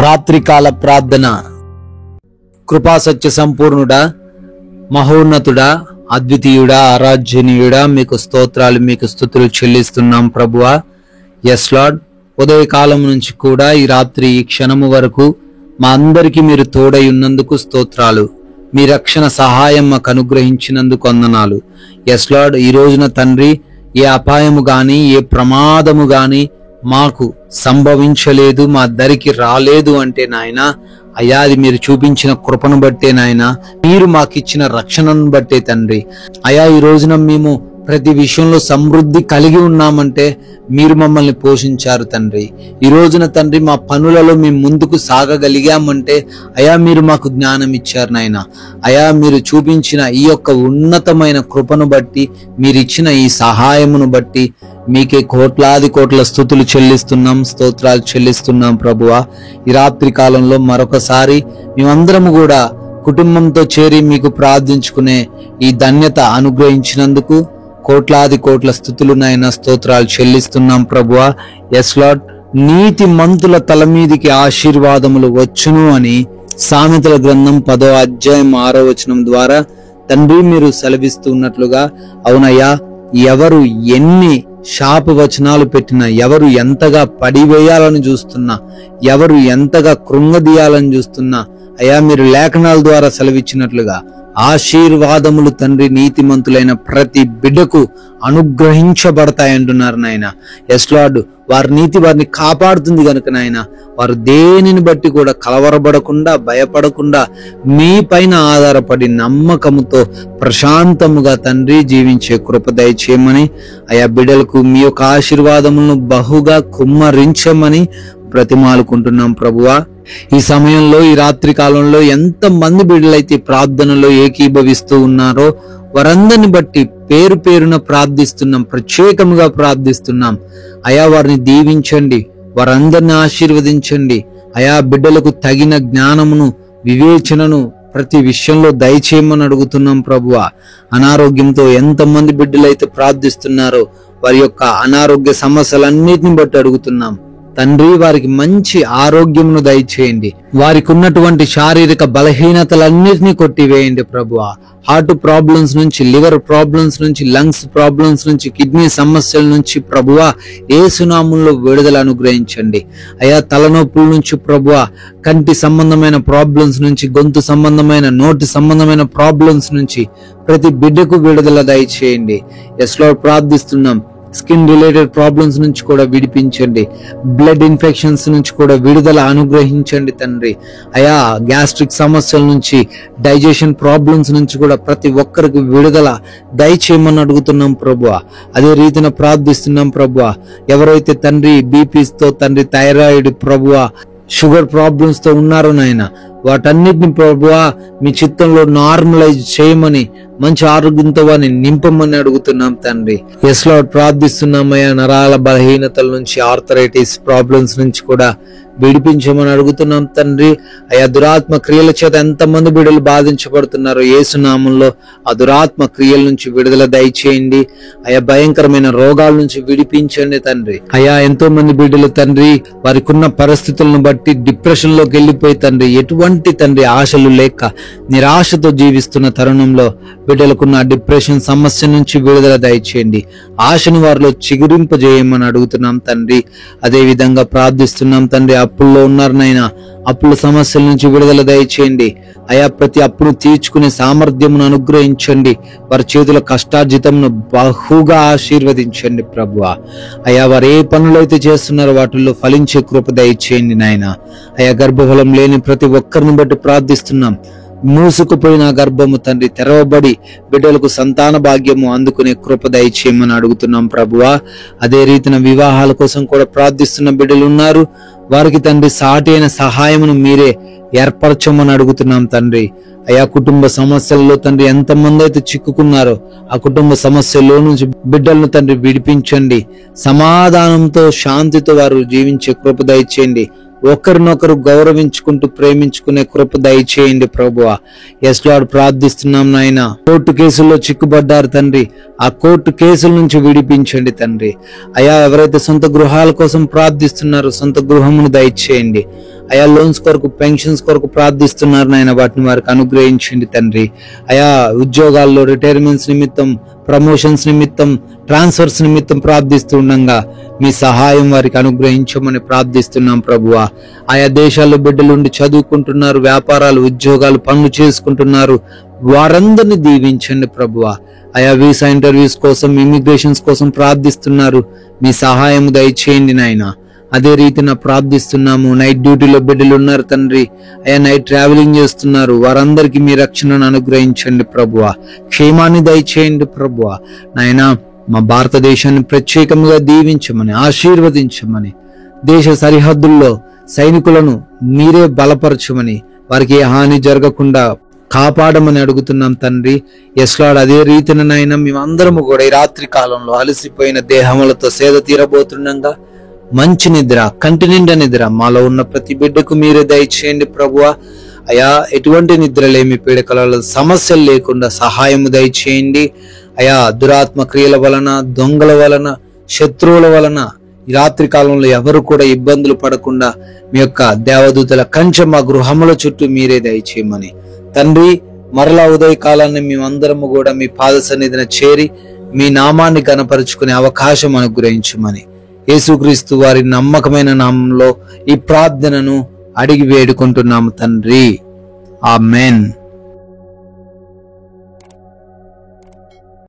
రాత్రికాల ప్రార్థన. కృపాసత్య సంపూర్ణుడా, మహోన్నతుడా, అద్వితీయుడా, ఆరాధ్యనీయుడా, మీకు స్తోత్రాలు, మీకు స్తుతులు చెల్లిస్తున్నాం ప్రభువా. ఎస్ లార్డ్, ఉదయకాలం నుంచి కూడా ఈ రాత్రి ఈ క్షణము వరకు మా అందరికీ మీరు తోడై ఉన్నందుకు స్తోత్రాలు. మీ రక్షణ సహాయం మాకు అనుగ్రహించినందుకు వందనాలు. ఎస్ లార్డ్, ఈ రోజున తండ్రి ఏ అపాయము గాని ఏ ప్రమాదము గాని మాకు సంభవించలేదు, మా దరికి రాలేదు అంటే నాయన అయ్యా, అది మీరు చూపించిన కృపను బట్టే నాయన, మీరు మాకిచ్చిన రక్షణను బట్టే తండ్రి. అయ్యా, ఈ రోజున మేము ప్రతి విషయంలో సమృద్ధి కలిగి ఉన్నామంటే మీరు మమ్మల్ని పోషించారు తండ్రి. ఈ రోజున తండ్రి మా పనులలో మేము ముందుకు సాగగలిగామంటే అయా మీరు మాకు జ్ఞానం ఇచ్చారు నాయన. అయా, మీరు చూపించిన ఈ యొక్క ఉన్నతమైన కృపను బట్టి, మీరిచ్చిన ఈ సహాయమును బట్టి మీకే కోట్లాది కోట్ల స్తుతులు చెల్లిస్తున్నాం, స్తోత్రాలు చెల్లిస్తున్నాం ప్రభువా. ఈ రాత్రి కాలంలో మరొకసారి మేమందరము కూడా కుటుంబంతో చేరి మీకు ప్రార్థించుకునే ఈ ధన్యత అనుగ్రహించినందుకు కోట్లాది కోట్ల స్తుతులు నాయన, స్తోత్రాలు చెల్లిస్తున్నాం ప్రభువా. ఎస్ లార్డ్, నీతి మంతుల తల మీదికి ఆశీర్వాదములు వచ్చును అని సామెతల గ్రంథం 10వ అధ్యాయం 6వ వచనం ద్వారా తండ్రి మీరు సెలవిస్తున్నట్లుగా, అవునయ్యా, ఎవరు ఎన్ని శాపవచనాలు పెట్టినా, ఎవరు ఎంతగా పడివేయాలని చూస్తున్నా, ఎవరు ఎంతగా కృంగదీయాలని చూస్తున్నా, అయ్యా మీరు లేఖనాల ద్వారా సెలవిచ్చినట్లుగా ఆశీర్వాదములు తండ్రి నీతిమంతులైన ప్రతి బిడ్డకు అనుగ్రహించబడతాయంటున్నారు నాయన. ఎస్ లార్డ్, వారి నీతి వారిని కాపాడుతుంది కనుక నాయన, వారు దేనిని బట్టి కూడా కలవరపడకుండా, భయపడకుండా మీ పైన ఆధారపడి నమ్మకముతో ప్రశాంతముగా తండ్రి జీవించే కృప దయచేయమని, అయా బిడ్డలకు మీ యొక్క ఆశీర్వాదములను బహుగా కుమ్మరించమని బ్రతిమాలుకుంటున్నాం ప్రభువా. ఈ సమయంలో, ఈ రాత్రి కాలంలో ఎంత మంది బిడ్డలైతే ప్రార్థనలో ఏకీభవిస్తూ ఉన్నారో వారందరిని బట్టి పేరు పేరున ప్రార్థిస్తున్నాం, ప్రత్యేకంగా ప్రార్థిస్తున్నాం. అయా వారిని దీవించండి, వారందరిని ఆశీర్వదించండి. అయా బిడ్డలకు తగిన జ్ఞానమును, వివేచనను ప్రతి విషయంలో దయచేయమని అడుగుతున్నాం ప్రభువా. అనారోగ్యంతో ఎంతమంది బిడ్డలైతే ప్రార్థిస్తున్నారో వారి యొక్క అనారోగ్య సమస్యలన్నిటిని బట్టి అడుగుతున్నాం తండ్రి, వారికి మంచి ఆరోగ్యమును దయచేయండి. వారికి ఉన్నటువంటి శారీరక బలహీనతలన్నిటినీ కొట్టివేయండి ప్రభువా. హార్ట్ ప్రాబ్లమ్స్ నుంచి, లివర్ ప్రాబ్లమ్స్ నుంచి, లంగ్స్ ప్రాబ్లమ్స్ నుంచి, కిడ్నీ సమస్యల నుంచి ప్రభువా యేసు నామములో విడుదల అనుగ్రహించండి. అయా తలనొప్పుల నుంచి ప్రభువా, కంటి సంబంధమైన ప్రాబ్లమ్స్ నుంచి, గొంతు సంబంధమైన, నోటి సంబంధమైన ప్రాబ్లమ్స్ నుంచి ప్రతి బిడ్డకు విడుదల దయచేయండి. ఎస్ లార్డ్, ప్రార్థిస్తున్నాం. స్కిన్ రిలేటెడ్ ప్రాబ్లమ్స్ నుంచి కూడా విడిపించండి. బ్లడ్ ఇన్ఫెక్షన్స్ నుంచి కూడా విడుదల అనుగ్రహించండి తండ్రి. అయా గ్యాస్ట్రిక్ సమస్యల నుంచి, డైజెషన్ ప్రాబ్లమ్స్ నుంచి కూడా ప్రతి ఒక్కరికి విడుదల దయచేయమని అడుగుతున్నాం ప్రభువా. అదే రీతిన ప్రార్థిస్తున్నాం ప్రభువా. ఎవరైతే తండ్రి బీపీస్తో, తండ్రి థైరాయిడ్ ప్రభువా, షుగర్ ప్రాబ్లమ్స్ తో ఉన్నారో నాయన, వాటన్నిటిని ప్రభువా మీ చిత్తంలో నార్మలైజ్ చేయమని, మంచి ఆరోగ్యంతో వారిని నింపమని అడుగుతున్నాం తండ్రి. ఎస్ లార్డ్, ప్రార్థిస్తున్నామయ్యా. నరాల బలహీనతల నుంచి, ఆర్థరైటిస్ ప్రాబ్లమ్స్ నుంచి కూడా విడిపించమని అడుగుతున్నాం తండ్రి. అయా దురాత్మ క్రియల చేత ఎంతమంది బిడ్డలు బాధించబడుతున్నారో యేసు నామములో ఆ దురాత్మ క్రియల నుంచి విడుదల దయచేయండి. అయా భయంకరమైన రోగాల నుంచి విడిపించండి తండ్రి. అయా ఎంతో మంది బిడ్డలు తండ్రి వారికి ఉన్న పరిస్థితులను బట్టి డిప్రెషన్ లోకి వెళ్ళిపోయి తండ్రి, ఎటువంటి తండ్రి ఆశలు లేక నిరాశతో జీవిస్తున్న తరుణంలో బిడ్డలకున్న డిప్రెషన్ సమస్య నుంచి విడుదల దయచేయండి. ఆశను వారిలో చిగురింపజేయమని అడుగుతున్నాం తండ్రి. అదే విధంగా ప్రార్థిస్తున్నాం తండ్రి. అప్పుల్లో ఉన్నారు నాయన, అప్పుల సమస్యల నుంచి విడుదల దయచేయండి. అయా ప్రతి అప్పును తీర్చుకునే సామర్థ్యమును అనుగ్రహించండి. వారి చేతుల కష్టార్జితమును బహుగా ఆశీర్వదించండి ప్రభువా. అయా వారు ఏ పనులు అయితే చేస్తున్నారో వాటిల్లో ఫలించే కృప దయచేయండి నాయన. అయా గర్భఫలం లేని ప్రతి ఒక్కరిని బట్టి ప్రార్థిస్తున్నాం. మూసుకుపోయిన గర్భము తండ్రి తెరవబడి బిడ్డలకు సంతాన భాగ్యము అందుకునే కృప దయచేయమని అడుగుతున్నాం ప్రభువా. అదే రీతిన వివాహాల కోసం కూడా ప్రార్థిస్తున్న బిడ్డలు ఉన్నారు. వారికి తండ్రి సాటి అయిన సహాయమును మీరే ఏర్పరచమని అడుగుతున్నాం తండ్రి. అయా కుటుంబ సమస్యల్లో తండ్రి ఎంతమంది అయితే చిక్కుకున్నారో ఆ కుటుంబ సమస్యల్లో నుంచి బిడ్డలను తండ్రి విడిపించండి. సమాధానంతో, శాంతితో వారు జీవించే కృప దయచేయండి. ఒకరినొకరు గౌరవించుకుంటూ ప్రేమించుకునే కృప దయచేయండి ప్రభువా. ఎస్ లార్డ్, ప్రార్థిస్తున్నాం నాయన. కోర్టు కేసుల్లో చిక్కుబడ్డారు తండ్రి, ఆ కోర్టు కేసుల నుంచి విడిపించండి తండ్రి. అయా ఎవరైతే సొంత గృహాల కోసం ప్రార్థిస్తున్నారో సొంత గృహమును దయచేయండి. అయా లోన్స్ కొరకు, పెన్షన్స్ కొరకు ప్రార్థిస్తున్నారు నాయన, వాటిని వారికి అనుగ్రహించండి తండ్రి. అయా ఉద్యోగాల్లో రిటైర్మెంట్స్ నిమిత్తం, ప్రమోషన్స్ నిమిత్తం, ట్రాన్స్ఫర్స్ నిమిత్తం ప్రార్థిస్తూ ఉండగా మీ సహాయం వారికి అనుగ్రహించమని ప్రార్థిస్తున్నాం ప్రభువా. ఆయా దేశాల్లో బిడ్డలుండి చదువుకుంటున్నారు, వ్యాపారాలు, ఉద్యోగాలు, పనులు చేసుకుంటున్నారు, వారందరినీ దీవించండి ప్రభువా. ఆయా వీసా ఇంటర్వ్యూస్ కోసం, ఇమిగ్రేషన్స్ కోసం ప్రార్థిస్తున్నారు, మీ సహాయం దయచేయండి నాయన. అదే రీతిన ప్రార్థిస్తున్నాము. నైట్ డ్యూటీలో బిడ్డలు ఉన్నారు తండ్రి, అయ్యా నైట్ ట్రావెలింగ్ చేస్తున్నారు, వారందరికీ మీ రక్షణను అనుగ్రహించండి ప్రభువా. క్షేమాన్ని దయచేయండి ప్రభువా. నాయన మా భారతదేశాన్ని ప్రత్యేకంగా దీవించమని, ఆశీర్వదించమని, దేశ సరిహద్దుల్లో సైనికులను మీరే బలపరచమని, వారికి ఏ హాని జరగకుండా కాపాడమని అడుగుతున్నాం తండ్రి. ఎస్ లార్డ్, అదే రీతిన నాయన మేమందరము కూడా ఈ రాత్రి కాలంలో అలసిపోయిన దేహములతో సేద తీరబోతుండగా మంచి నిద్ర, కంటి నిండా నిద్ర మాలో ఉన్న ప్రతి బిడ్డకు మీరే దయచేయండి ప్రభువా. అయా ఎటువంటి నిద్రలేమి, పీడకల సమస్యలు లేకుండా సహాయము దయచేయండి. అయా దురాత్మ క్రియల వలన, దొంగల వలన, శత్రువుల వలన ఈ రాత్రి కాలంలో ఎవరు కూడా ఇబ్బందులు పడకుండా మీ యొక్క దేవదూతల కంచె మా గృహముల చుట్టూ మీరే దయచేయమని తండ్రి. మరలా ఉదయ కాలాన్ని మేమందరము కూడా మీ పాద సన్నిధిన చేరి మీ నామాన్ని గణపరుచుకునే అవకాశం అనుగ్రహించమని యేసుక్రీస్తు వారి నమ్మకమైన నామంలో ఈ ప్రార్థనను అడిగి వేడుకుంటున్నాము తండ్రి. ఆమేన్.